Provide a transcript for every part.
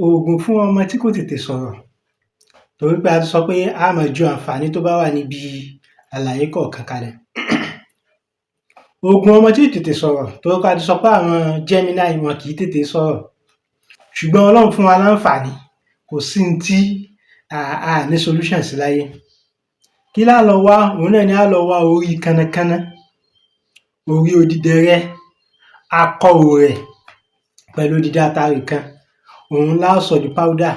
Oògùn fún ọmọ tí kò tètè sọ̀rọ̀, torí pé a ti sọ pé a máa ju àǹfààní tó bá wà níbi àlàyé kọ̀ọ̀kan kalẹ̀. Oògùn ọmọ tí ò tètè sọ̀rọ̀, torí pé a ti sọ pé àwọn Gemini wọn kì í tètè sọ̀rọ̀, ṣùgbọ́n Ọlọ́run fún wa láǹfààní, kò sí ohun tí a ní solution sí láyé. Kí lá lọ wá? Òun náà ni á lọ wá orí kánnakánná, orí odídẹrẹ́, akọ rẹ̀ pẹ̀lú odidi atare kan, òun lá sọ di powder.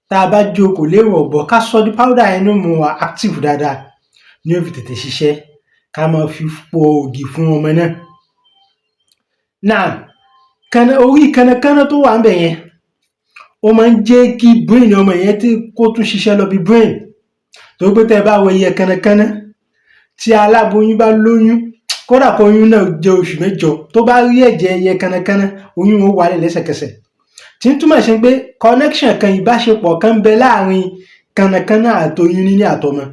Tá a bá jó kò léèwọ̀, bọ̀ ká sọ di powder yẹn ni ó mú wa active dáadáa, ni ó fi tètè ṣiṣẹ́, ká máa fi po ògì fún ọmọ náà. Now, orí kánnakánná tó wà ńbẹ̀ yẹn, ó máa ń jẹ́ kí brain ọmọ yẹn kó tún ṣiṣẹ́ lọ bí brain, torí pé tẹ́ ẹ bá wo ẹyẹ kánnakánná, tí aláboyún bá lóyún, kódà kóyún náà jẹ́ oṣù 8, tó bá rí ẹ̀jẹ̀ ẹyẹ kánnakánná, oyún ó wálẹ̀ lẹ́sẹ̀kẹsẹ̀. Tí ń túmọ̀ sí pé connection kan, ìbáṣepọ̀ kan ń bẹ láàrin kánnakánná àtoyún níní àtọmọ.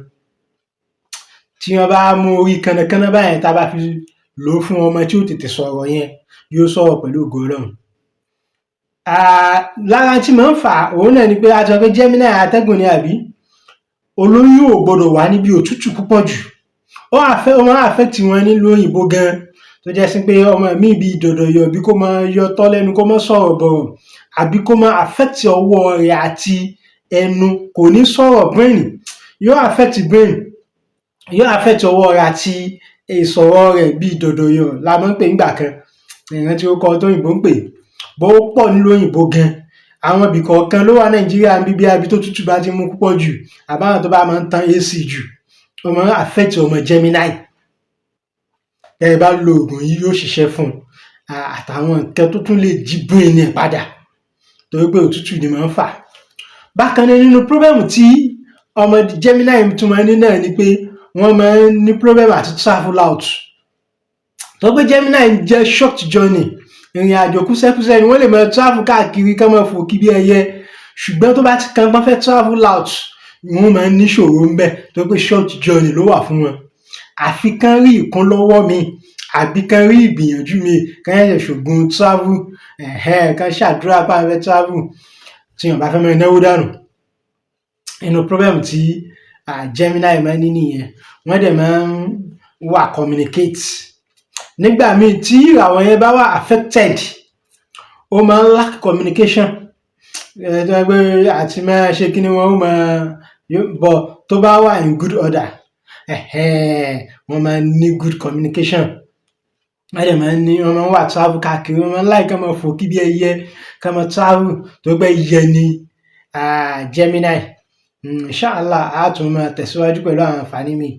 Tí wọ́n bá mú orí kánnakánná báyẹn, tá a bá fi lò ó fún ọmọ tí ò tètè sọ̀rọ̀ yẹn, yóò sọ̀rọ̀ pẹ̀lú ògo Ọlọ́run. Lára tí máa ń fà á, òun náà ni pé a ti sọ pé Gemini atẹ́gùn ni àbí? Olóyún ò gbọdọ̀ wà níbi òtútù púpọ̀ jù. Ó máa ń affect wọn nílùú òyìnbó gan, tó jẹ́ sí pé ọmọ míì bíi dọ̀dọ̀yọ̀, bí kó máa yọtọ́ lẹ́nu, kó máa sọ̀rọ̀ bọ̀rọ̀, àbí kó máa affect ọwọ́ rẹ̀ àti ẹnu, kò ní sọ̀rọ̀ brain, yóò affect brain, yóò affect ọwọ́ rẹ̀ àti ìsọ̀rọ̀ rẹ̀ bíi dọ̀dọ̀yọ̀ la máa ń pè nígbà kan, ìrántí orúkọ tóyìnbó ń pè, bó pọ̀ nílùú òyìnbó gan. Àwọn ibì kọ̀ọ̀kan ló wà Nàìjíríà níbí, bí tó tútù bá ti mú púpọ̀ jù, àbáwọn tó bá máa ń tan AC jù, ó máa ń affect ọmọ Gemini. Tẹ́ ẹ bá lo oògùn yìí, yóò ṣiṣẹ́ fún un, àtàwọn nǹkan tó tún lè jí brain ẹ̀ padà, torí pé òtútù ni máa ń fà á. Bákan náà, nínú problem tí ọmọ Gemini tún máa ń ní náà ni pé wọ́n máa ń ní problem àti travel out. Torí pé Gemini jẹ́ short journey, ìrìn àjò kúsẹ́kúsẹ́ ni, wọ́n lè máa travel káàkiri, kán máa fò kí bí ẹyẹ, ṣùgbọ́n tó bá ti kan pọ́n fẹ́ travel out, wọ́n máa ń níṣòro ńbẹ̀, torí pé short journey ló wà fún wọn. Àfi kán rí ìkúnlọ́wọ́ míì, àbí kán rí ìgbìyànjú míì, kán ṣẹ̀ṣẹ̀ ṣògùn travel, kán ṣàdúrà pé àwọn fẹ́ travel, tí wọn bá fẹ́ máa náwó dànù. Inú problem tí Gemini máa ń ní nìyẹn. Wọ́n dẹ̀ máa ń wà communicate. Nígbà míì tí ìràwọ̀ yẹn bá wà affected, ó máa ń lack communication, tó jẹ́ pé àti máa ṣe kíni wọn, ó máa bọ̀ tó bá wà in good order, wọ́n máa ń ní good communication. Wọ́n máa ń wà travel káàkiri, wọ́n máa ń like kán máa fò kí bí ẹyẹ, kán máa travel, torí pé ẹyẹ ni Gemini. Inshallah, a tún máa tẹ̀síwájú pẹ̀lú àwọn àǹfààní míì.